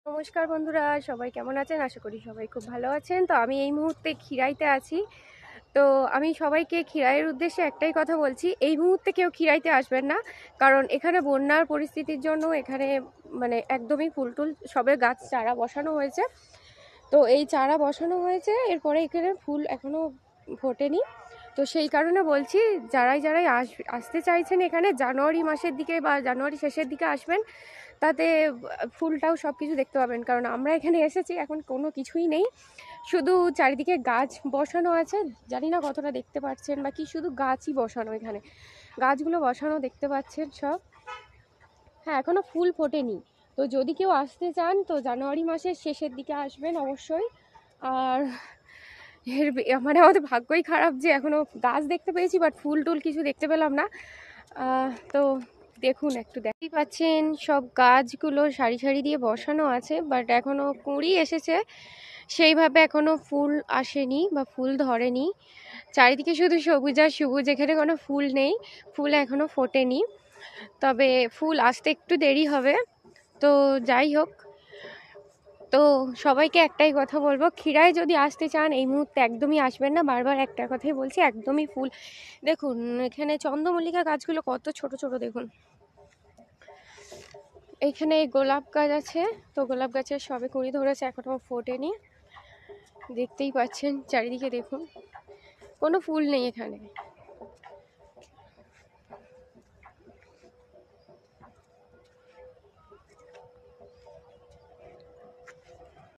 নমস্কার বন্ধুরা, সবাই কেমন আছেন? আশা করি সবাই খুব ভালো আছেন। তো আমি এই মুহূর্তে খিরাইতে আছি। তো আমি সবাইকে খিরাইয়ের উদ্দেশ্যে একটাই কথা বলছি, এই মুহূর্তে কেউ খিরাইতে আসবেন না। কারণ এখানে বন্যার পরিস্থিতির জন্য এখানে মানে একদমই ফুল টুল সবে গাছ চারা বসানো হয়েছে। তো এই চারা বসানো হয়েছে, এরপরে এখানে ফুল এখনও ফোটেনি। তো সেই কারণে বলছি, যারাই আসতে চাইছেন এখানে জানুয়ারি মাসের দিকে বা জানুয়ারি শেষের দিকে আসবেন, তাতে ফুলটাও সব কিছু দেখতে পাবেন। কারণ আমরা এখানে এসেছি, এখন কোনো কিছুই নেই, শুধু চারিদিকে গাছ বসানো আছে। জানি না কতটা দেখতে পাচ্ছেন বা কি, শুধু গাছই বসানো, এখানে গাছগুলো বসানো দেখতে পাচ্ছেন সব। হ্যাঁ, এখনও ফুল ফোটেনি। তো যদি কেউ আসতে চান তো জানুয়ারি মাসের শেষের দিকে আসবেন অবশ্যই। আর মানে আমাদের ভাগ্যই খারাপ যে এখনও গাছ দেখতে পেয়েছি, বাট ফুল টুল কিছু দেখতে পেলাম না। তো দেখুন, একটু দেখতেই পাচ্ছেন সব গাছগুলো সারি সারি দিয়ে বসানো আছে, বাট এখনও কুঁড়ি এসেছে, সেইভাবে এখনও ফুল আসেনি বা ফুল ধরেনি। চারিদিকে শুধু সবুজ আর সবুজ, এখানে কোনো ফুল নেই, ফুল এখনও ফোটেনি, তবে ফুল আসতে একটু দেরি হবে। তো যাই হোক, তো সবাইকে একটাই কথা বলবো, খিরায় যদি আসতে চান এই মুহূর্তে একদমই আসবেন না। বারবার একটা কথাই বলছি, একদমই ফুল দেখুন, এখানে চন্দ্রমল্লিকা গাছগুলো কত ছোট ছোট দেখুন। এইখানে গোলাপ গাছ আছে, তো গোলাপ গাছের সবে কুঁড়ি ধরেছে, এখনো ফোটেনি। দেখতেই পাচ্ছেন চারিদিকে দেখুন, কোনো ফুল নেই এখানে।